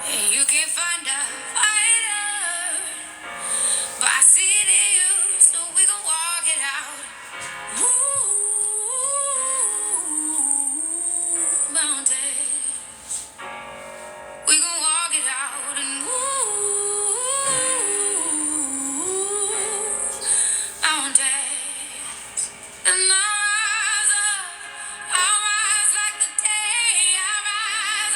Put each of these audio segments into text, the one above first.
And you can't find a fighter, but I see it in you, so we gon' walk it out. Ooh, mountain. We gon' walk it out and move mountains. And I'll rise like the day. I'll rise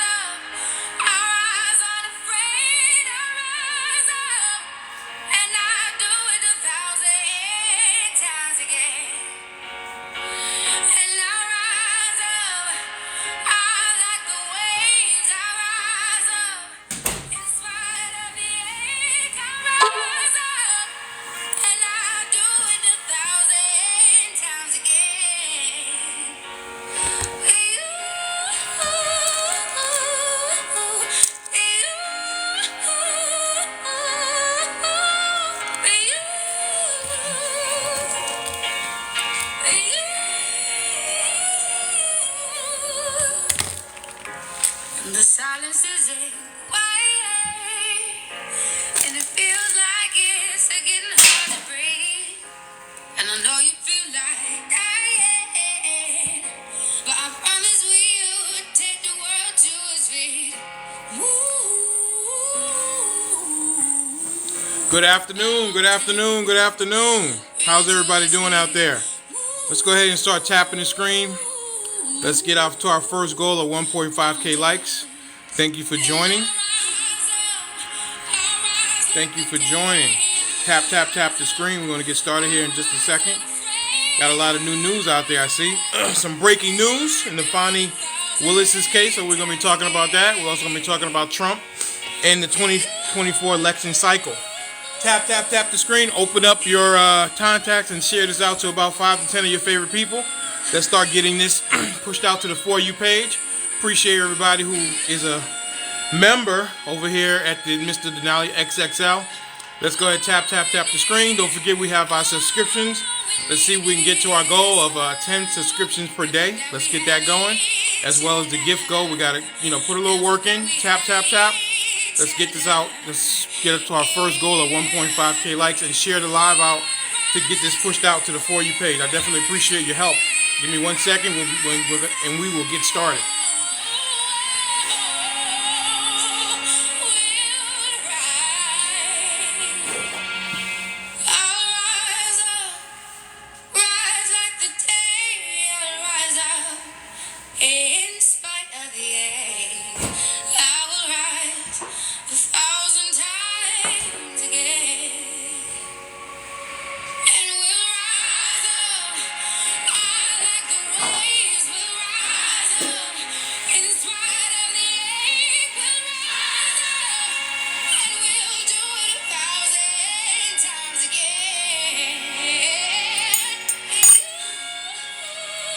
unafraid. I'll rise up, and I'll do it 1,000 times again. And I'll rise up, I like the waves. I rise up, in spite of the ache. I rise up, and I'll do it 1,000 times again. The silence is quiet, and it feels like it's getting hard to breathe. And I know you feel like dying, but I promise we'll take the world to its feet. Good afternoon, good afternoon, good afternoon. How's everybody doing out there? Let's go ahead and start tapping the screen. Let's get off to our first goal of 1.5K likes. Thank you for joining. Thank you for joining. Tap, tap, tap the screen. We're going to get started here in just a second. Got a lot of new news out there, I see. Some breaking news in the Fabbi Willis's case, so we're going to be talking about that. We're also going to be talking about Trump and the 2024 election cycle. Tap, tap, tap the screen. Open up your contacts and share this out to about 5 to 10 of your favorite people. Let's start getting this pushed out to the For You page. Appreciate everybody who is a member over here at the Mr.Denali XXL. Let's go ahead, tap, tap, tap the screen. Don't forget we have our subscriptions. Let's see if we can get to our goal of 10 subscriptions per day. Let's get that going. As well as the gift goal. We got to, put a little work in. Tap, tap, tap. Let's get this out. Let's get up to our first goal of 1.5K likes and share the live out to get this pushed out to the For You page. I definitely appreciate your help. Give me 1 second and we will get started. In spite of the ache, I will rise 1,000 times again. And we'll rise up, I like the waves. We'll rise up, in spite of the ache. We'll rise up, and we'll do it 1,000 times again.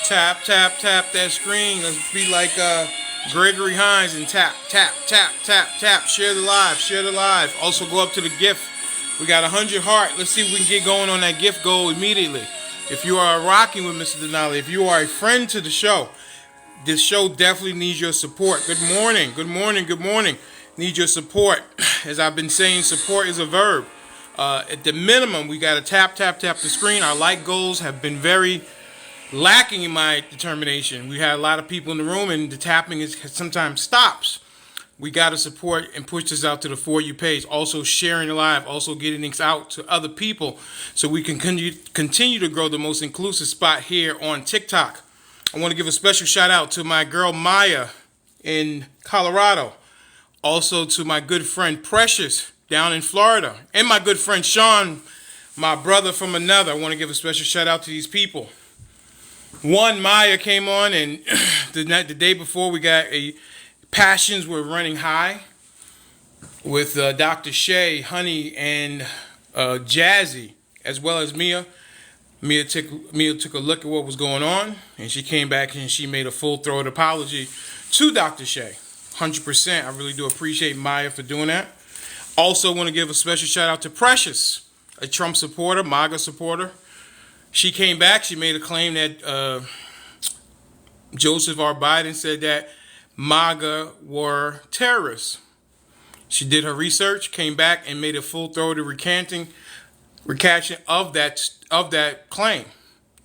Tap, tap, tap that screen. Let's be like Gregory Hines and tap, tap, tap, tap, tap. Share the live, share the live. Also go up to the gift. We got 100 heart. Let's see if we can get going on that gift goal immediately. If you are rocking with Mr. Denali, if you are a friend to the show, this show definitely needs your support. Good morning, good morning, good morning. Need your support. As I've been saying, support is a verb. At the minimum, we got to tap, tap, tap the screen. Our like goals have been very lacking in my determination. We had a lot of people in the room and the tapping sometimes stops. We got to support and push this out to the For You page. Also sharing the live, also getting things out to other people so we can continue to grow the most inclusive spot here on TikTok. I want to give a special shout out to my girl Maya in Colorado. Also to my good friend Precious down in Florida. And my good friend Sean, my brother from another. I want to give a special shout out to these people. One, Maya came on, and the day before we got passions were running high with Dr. Shay, Honey, and Jazzy, as well as Mia. Mia took a look at what was going on, and she came back and she made a full-throated apology to Dr. Shay. 100%. I really do appreciate Maya for doing that. Also want to give a special shout out to Precious, a Trump supporter, MAGA supporter. She came back. She made a claim that Joseph R. Biden said that MAGA were terrorists. She did her research, came back, and made a full-throated recantation of that claim.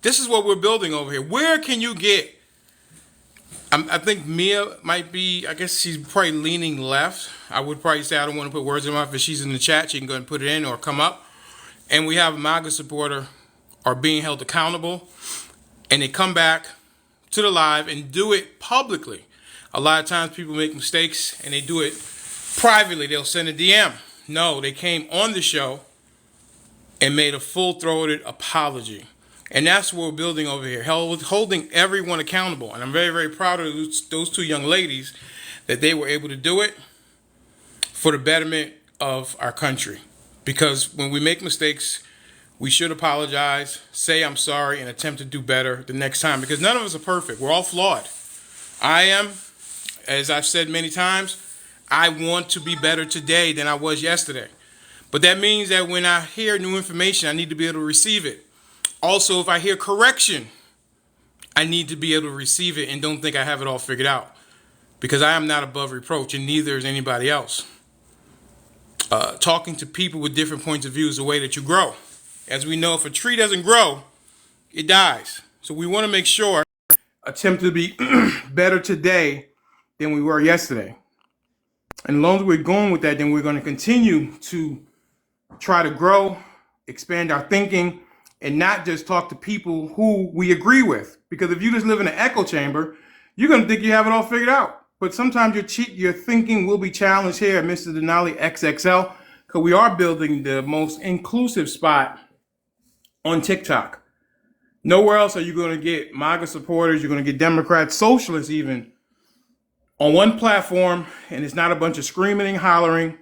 This is what we're building over here. Where can you get? I think Mia might be. I guess she's probably leaning left. I would probably say I don't want to put words in her mouth. If she's in the chat, she can go and put it in or come up. And we have a MAGA supporter are being held accountable, and they come back to the live and do it publicly. A lot of times people make mistakes and they do it privately. They'll send a DM. No, they came on the show and made a full-throated apology. And that's what we're building over here, holding everyone accountable. And I'm very, very proud of those two young ladies that they were able to do it for the betterment of our country. Because when we make mistakes, we should apologize, say I'm sorry, and attempt to do better the next time. Because none of us are perfect. We're all flawed. I am, as I've said many times, I want to be better today than I was yesterday. But that means that when I hear new information, I need to be able to receive it. Also, if I hear correction, I need to be able to receive it and don't think I have it all figured out. Because I am not above reproach, and neither is anybody else. Talking to people with different points of view is the way that you grow. As we know, if a tree doesn't grow, it dies. So we want to make sure, attempt to be better today than we were yesterday. And as long as we're going with that, then we're going to continue to try to grow, expand our thinking, and not just talk to people who we agree with. Because if you just live in an echo chamber, you're going to think you have it all figured out. But sometimes your thinking will be challenged here at Mr.Denali XXL, because we are building the most inclusive spot on TikTok. Nowhere else are you going to get MAGA supporters, you're going to get Democrats, socialists even, on one platform, and it's not a bunch of screaming and hollering,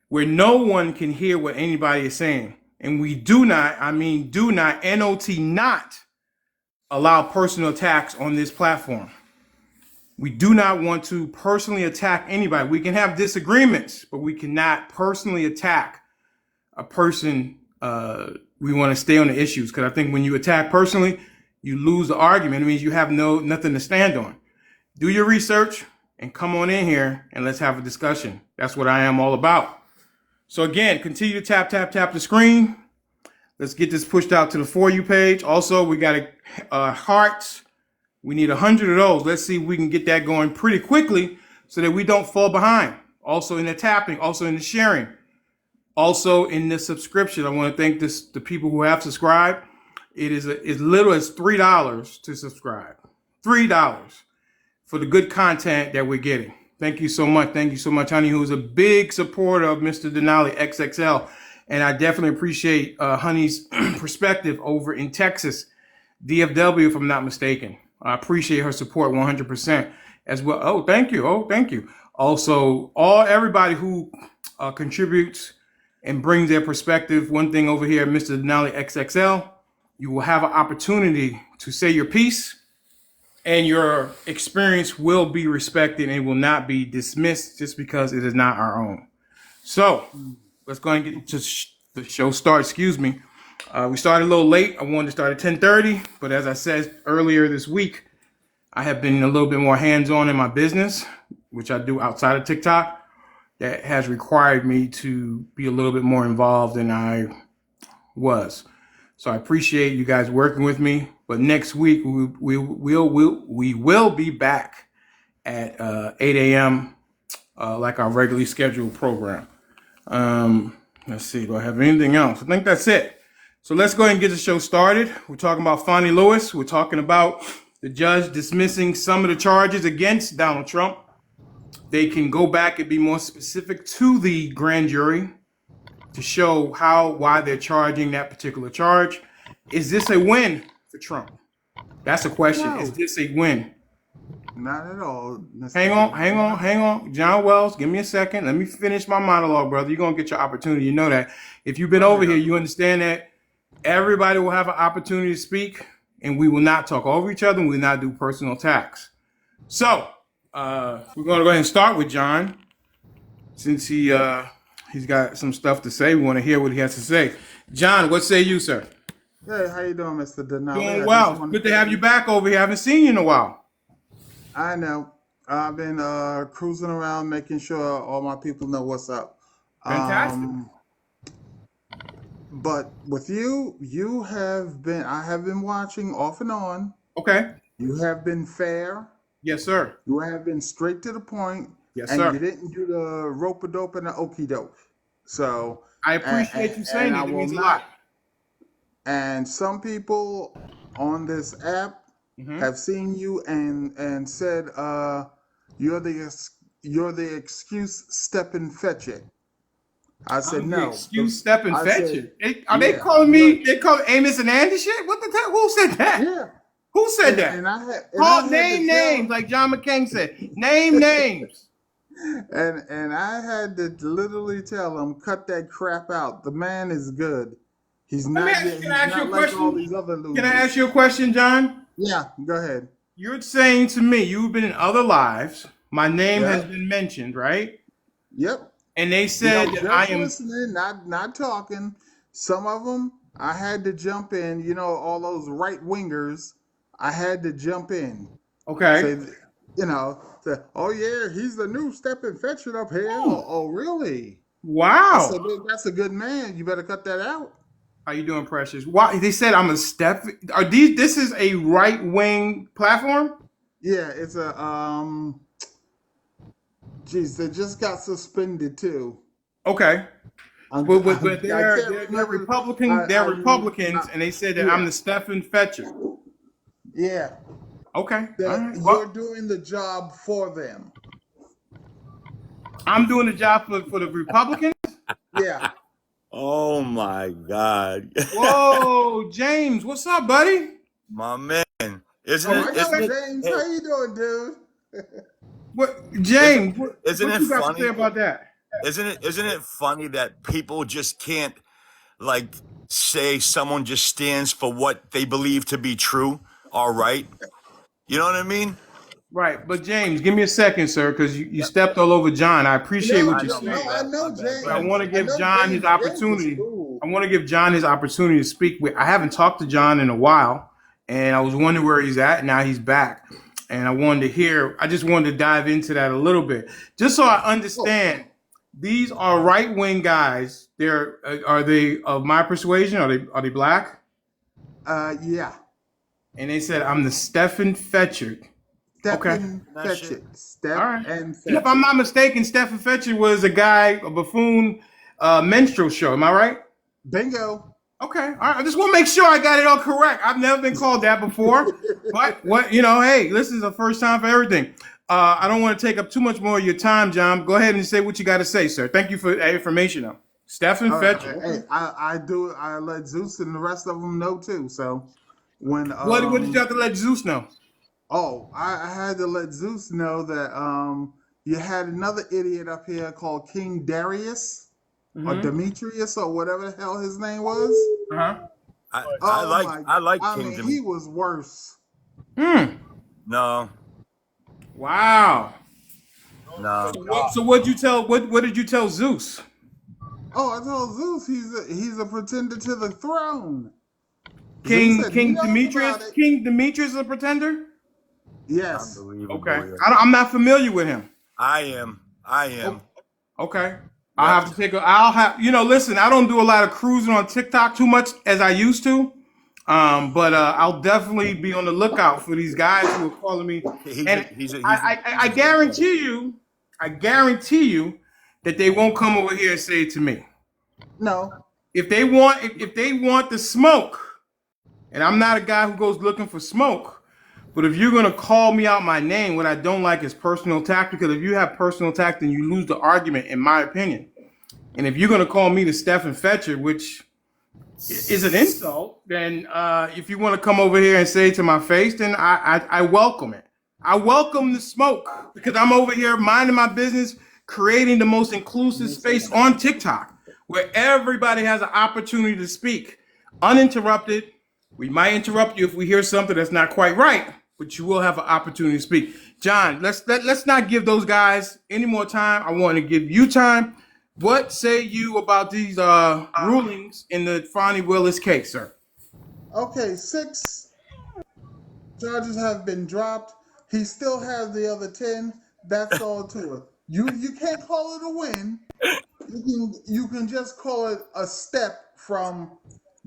where no one can hear what anybody is saying. And we do not, N-O-T, not allow personal attacks on this platform. We do not want to personally attack anybody. We can have disagreements, but we cannot personally attack a person. We want to stay on the issues, because I think when you attack personally, you lose the argument. It means you have nothing to stand on. Do your research and come on in here and let's have a discussion. That's what I am all about. So again, continue to tap the screen. Let's get this pushed out to the For You page. Also, we got hearts. We need 100 of those. Let's see if we can get that going pretty quickly so that we don't fall behind. Also in the tapping, also in the sharing, also in the subscription. I want to thank the people who have subscribed. It is as little as $3 to subscribe. $3 for the good content that we're getting. Thank you so much. Thank you so much, Honey, who's a big supporter of Mr. Denali XXL. And I definitely appreciate Honey's perspective over in Texas, DFW, if I'm not mistaken. I appreciate her support 100% as well. Oh, thank you. Oh, thank you. Also, everybody who contributes and brings their perspective. One thing over here, Mr. Denali XXL, you will have an opportunity to say your piece, and your experience will be respected and will not be dismissed just because it is not our own. So let's go and get to the show start. Excuse me. We started a little late. I wanted to start at 10:30, but as I said earlier this week, I have been a little bit more hands-on in my business, which I do outside of TikTok. That has required me to be a little bit more involved than I was. So I appreciate you guys working with me. But next week we will be back at 8 a.m. Like our regularly scheduled program. Let's see. Do I have anything else? I think that's it. So let's go ahead and get the show started. We're talking about Fani Lewis. We're talking about the judge dismissing some of the charges against Donald Trump. They can go back and be more specific to the grand jury to show why they're charging that particular charge. Is this a win for Trump? That's a question. No. Is this a win? Not at all. Hang on. John Wells, give me a second. Let me finish my monologue, brother. You're going to get your opportunity. You know that. If you've been over here, you understand that everybody will have an opportunity to speak, and we will not talk over each other, and we will not do personal attacks. So, we're going to go ahead and start with John. Since he's got some stuff to say, we want to hear what he has to say. John, what say you, sir? Hey, how you doing, Mr. Denali? Doing well. Good to have you back over here. I haven't seen you in a while. I know. I've been cruising around, making sure all my people know what's up. Fantastic. Um, but with you, I have been watching off and on. Okay. You have been fair. Yes, sir. You have been straight to the point, Yes, and you sir. didn't do the rope a dope and the okey doke. So, I and, appreciate you and saying I that. It will means a lot. not. And some people on this app Mm-hmm. have seen you and said, you're you're the excuse. Step and fetch it. I said I'm the no. excuse step and I fetch said, it. Are they yeah, calling me? They call Amos and Andy shit? What the hell? Who said that? yeah. Who said that? And I Call had to name tell names, like John McCain said. Name names. and I had to literally tell him, cut that crap out. The man is good. Let me ask, can I He's ask you not a like all question? these other Can I ask losers. you a question, John? Yeah, go ahead. You're saying to me you've been in other lives. My name has Yep, been mentioned, right? yep. And they You said know, that I just am listening, not talking. Some of them, I had to jump in. You know, all those right wingers, I had to jump in. okay. Say, say, oh yeah, he's the new step and fetch it up here. Oh, Oh, oh really? I wow. said, "Man, that's a good man. You better cut that out." How you doing, Precious? Why they said I'm a step? Are these? This is a right wing platform. Yeah, it's a geez, they just got suspended too. Okay, but I can't they're remember. Republican. They're I Republicans, and they said that I'm yeah, the Stephen Fetcher. yeah. Okay, all That right. you're Well, doing the job for them. I'm doing the job for the Republicans. Yeah. Oh my God. Whoa, James, what's up, buddy? My man. Isn't Oh, What it I you know isn't got? it James. hey, How you doing, dude? What, isn't James? isn't What it you got to say funny? about that? Isn't it funny that people just can't like say someone just stands for what they believe to be true or right? You know what I mean? Right, but James, give me a second, sir, because you Yep. stepped all over John. I appreciate what No, I you're know, no, my saying, I bad, my know bad. Go but I ahead, want James. to brother. I give know John his James. James is opportunity. cool. I want to give John his opportunity to speak. I haven't talked to John in a while, and I was wondering where he's at. Now he's back, and I wanted to hear. I just wanted to dive into that a little bit, just so I Oh, understand. These are right wing guys. They're are they of my persuasion? Are they black? yeah. And they said I'm the Stephen Fetcher. Step Okay. and That fetch shit. it. All Step right. and And if fetch I'm it. not mistaken, Stephen Fetcher was a guy, a buffoon minstrel show. Am I right? Bingo. Okay. All right. I just want to make sure I got it all correct. I've never been called that before. But hey, this is the first time for everything. I don't want to take up too much more of your time, John. Go ahead and say what you got to say, sir. Thank you for that information, though. Stephen Fetcher. Okay. Hey, I do. I let Zeus and the rest of them know too. So when What did you have to let Zeus know? oh, I had to let Zeus know that you had another idiot up here called King Darius or Mm-hmm. Demetrius or whatever the hell his name was. Uh-huh. Oh my! I like I King mean, he Dimitri. was worse. Hmm. No, Wow. no. So what you tell? What did you tell Zeus? Oh, I told Zeus he's a pretender to the throne. Zeus King said he King knows Demetrius. about it. King Demetrius is a pretender. Yes. Okay, Unbelievable. Yeah. I'm not familiar with him. I am. I am. Oh, okay, I'll Yep. have to take a. I'll have listen. I don't do a lot of cruising on TikTok too much as I used to. But I'll definitely be on the lookout for these guys who are calling me. He's a And he's a he's a, I he's a good brother. I guarantee you that they won't come over here and say it to me. No. If they want the smoke, and I'm not a guy who goes looking for smoke. But if you're gonna call me out my name, what I don't like is personal attack. Because if you have personal attack, then you lose the argument, in my opinion. And if you're gonna call me the Stephen Fetcher, which is an insult, then if you want to come over here and say it to my face, then I welcome it. I welcome the smoke because I'm over here minding my business, creating the most inclusive space on TikTok where everybody has an opportunity to speak uninterrupted. We might interrupt you if we hear something that's not quite right, but you will have an opportunity to speak. John, let's not give those guys any more time. I want to give you time. What say you about these rulings in the Fonnie Willis case, sir? Okay, 6 charges have been dropped. He still has the other 10. That's all to it. You can't call it a win. You can just call it a step from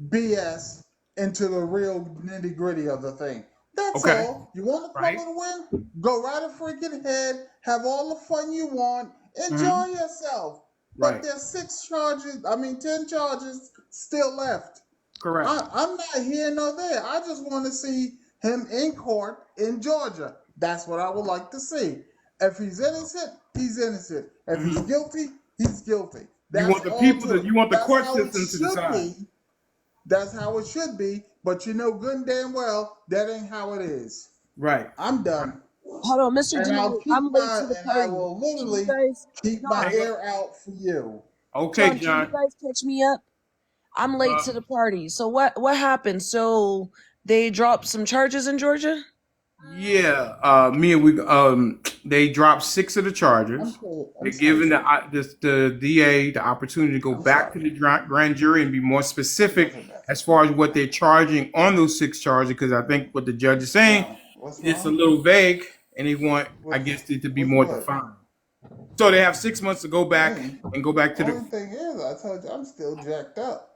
BS into the real nitty gritty of the thing. That's Okay. all. You want to call Right. it a win? Go right a freaking head. Have all the fun you want. Mm-hmm. Enjoy yourself. But Right. there's 10 charges still left. Correct. I'm not here nor there. I just want to see him in court in Georgia. That's what I would like to see. If he's innocent, he's innocent. If he's guilty, he's guilty. You That's want the all people to to, it. you want the That's court how it system to should decide. be. That's how it should be. But you know good and damn well that ain't how it is. Right. I'm done. Hold on, Mr. And Denali. I'm late to the I party. will Can you literally guys, keep my John, ear out for you. Okay, John, can you John. guys catch me up? I'm late Uh, to the party. So what happened? So they dropped some charges in Georgia? Yeah. They dropped 6 of the charges. They're giving the DA the opportunity to go back to the grand jury and be more specific as far as what they're charging on those 6 charges. Because I think what the judge is saying, it's a little vague, and they want, I guess, it to be more defined. So they have 6 months to go back and go back to The only the. thing is, I told you I'm still jacked up.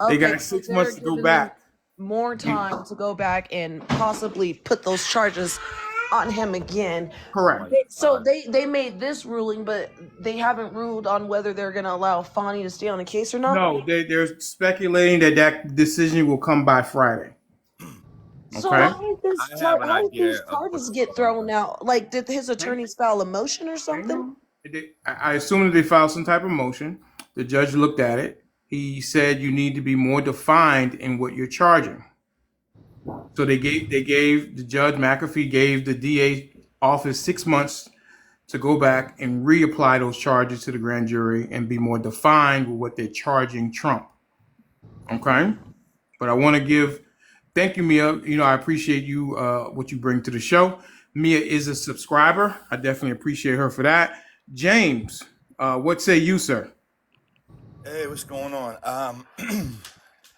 They Okay, got so 6 they're months to go giving back. them more time to go back and possibly put those charges on him again. Correct. So they made this ruling, but they haven't ruled on whether they're going to allow Fani to stay on the case or not. No, they're speculating that decision will come by Friday. So Okay. how did these charges get thrown out? Like, did his attorneys file a motion or something? I assume that they filed some type of motion. The judge looked at it. He said you need to be more defined in what you're charging. So the judge McAfee gave the DA office 6 months to go back and reapply those charges to the grand jury and be more defined with what they're charging Trump. Okay, but I want to thank you, Mia. You know, I appreciate you what you bring to the show. Mia is a subscriber. I definitely appreciate her for that. James, what say you, sir? Hey, what's going on?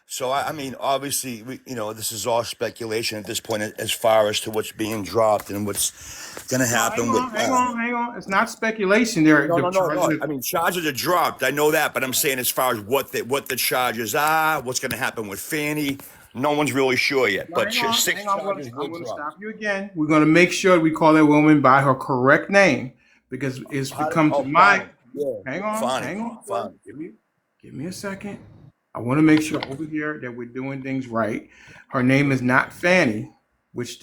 So I mean, obviously, this is all speculation at this point as far as to what's being dropped and what's going to happen. Hang on. It's not speculation. No. I mean, charges are dropped. I know that, but I'm saying as far as what the charges are, what's going to happen with Fannie, no one's really sure yet. But 6 charges I'm will going to drop. stop you again. We're going to make sure we call that woman by her correct name because it's become to my. Hang on. Fine. Give me a second. I want to make sure over here that we're doing things right. Her name is not Fannie, which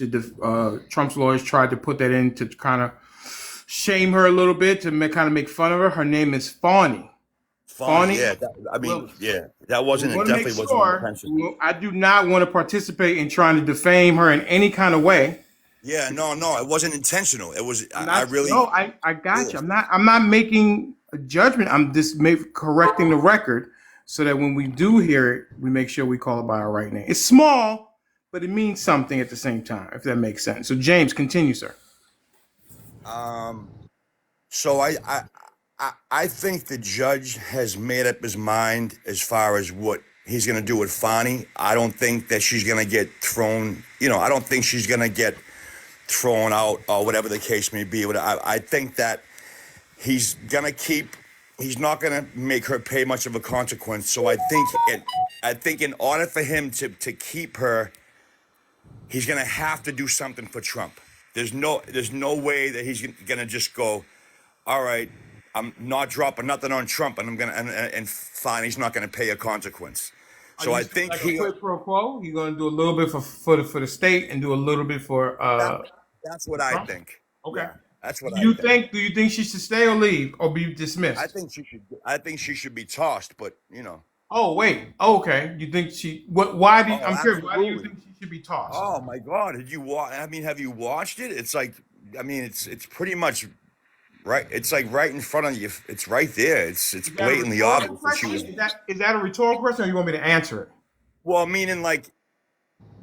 Trump's lawyers tried to put that in to kind of shame her a little bit to kind of make fun of her. Her name is Fawny. Fawny. Yeah, that wasn't definitely wasn't intentional. I do not want to participate in trying to defame her in any kind of way. Yeah, no, it wasn't intentional. It was. I got you. I'm not making a judgment. I'm just correcting the record so that when we do hear it, we make sure we call it by our right name. It's small, but it means something at the same time, if that makes sense. So, James, continue, sir. So I think the judge has made up his mind as far as what he's going to do with Fani. I don't think that she's going to get thrown. I don't think she's going to get thrown out or whatever the case may be. But I think that he's not going to make her pay much of a consequence. So I think in order for him to keep her, he's going to have to do something for Trump. There's no way that he's going to just go, all right, I'm not dropping nothing on Trump, and and fine, he's not going to pay a consequence. So I think like a quid pro quo. You're going to do a little bit for the state and do a little bit for. That's what Trump? I think. Okay. Yeah, that's what do you think. Do you think she should stay or leave or be dismissed? I think she should be tossed, but Oh wait. Okay. You think she? What? Why do? I'm curious. Why do you think she should be tossed? Oh my God! Have you watched it? It's like, it's pretty much. Right, it's like right in front of you. It's right there. It's blatantly obvious. Is that a rhetorical question, or you want me to answer it? Well, meaning like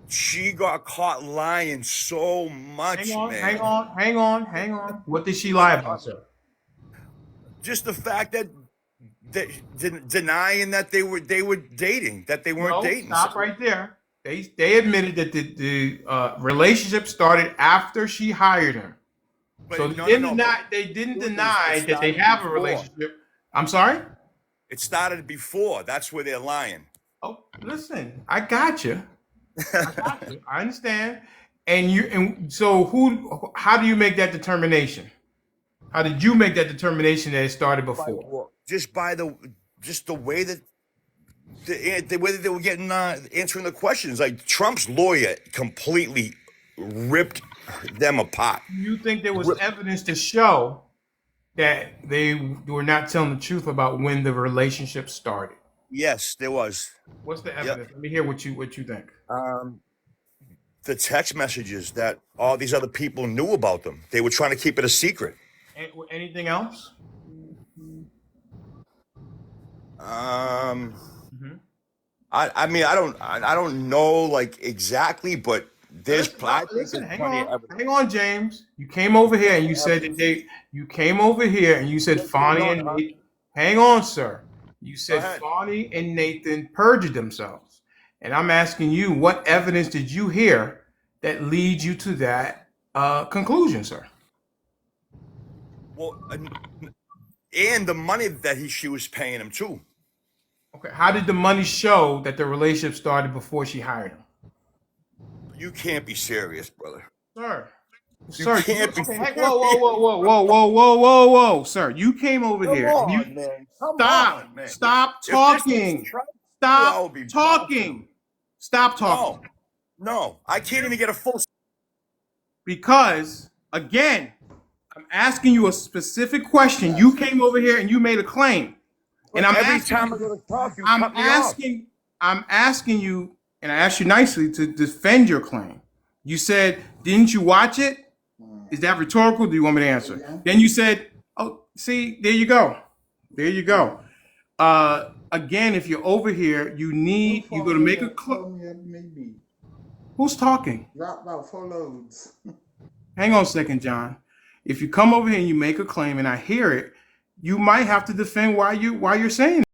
she got caught lying so much. Hang on. What did she lie about, sir? Just the fact that denying that they were dating, that they weren't dating. Stop right there. They admitted that the relationship started after she hired him. But So they didn't deny that they have a relationship. I'm sorry? It started before. That's where they're lying. Oh, listen, I got you. I understand. And so how do you make that determination? How did you make that determination that it started before? Just the way that the way that they were getting answering the questions. Like Trump's lawyer completely ripped them apart. Do you think there was evidence to show that they were not telling the truth about when the relationship started? Yes, there was. What's the evidence? Let me hear what you think. The text messages that all these other people knew about them. They were trying to keep it a secret. Anything else? I mean, I don't know like exactly, but there's hang on, James. You came over here and you said that you came over here and you said Fonnie and Nathan. Hang on, sir. You said Fonnie and Nathan perjured themselves. And I'm asking you, what evidence did you hear that leads you to that conclusion, sir? Well, and the money that she was paying him too. Okay, how did the money show that the relationship started before she hired him? You can't be serious, brother. Sir. You can't be serious. Whoa, sir. You came over here. Man. Stop talking. Stop talking. Stop talking. No, I can't even get a full. Because, again, I'm asking you a specific question. You came over here and you made a claim. And I'm asking you, and I asked you nicely to defend your claim. You said, didn't you watch it? Is that rhetorical? Do you want me to answer? Yeah. Then you said, oh, see, there you go. There you go. Again, if you're over here, you're going to make a claim. Who's talking? Drop about 4 loads. Hang on a second, John. If you come over here and you make a claim and I hear it, you might have to defend why you're saying it.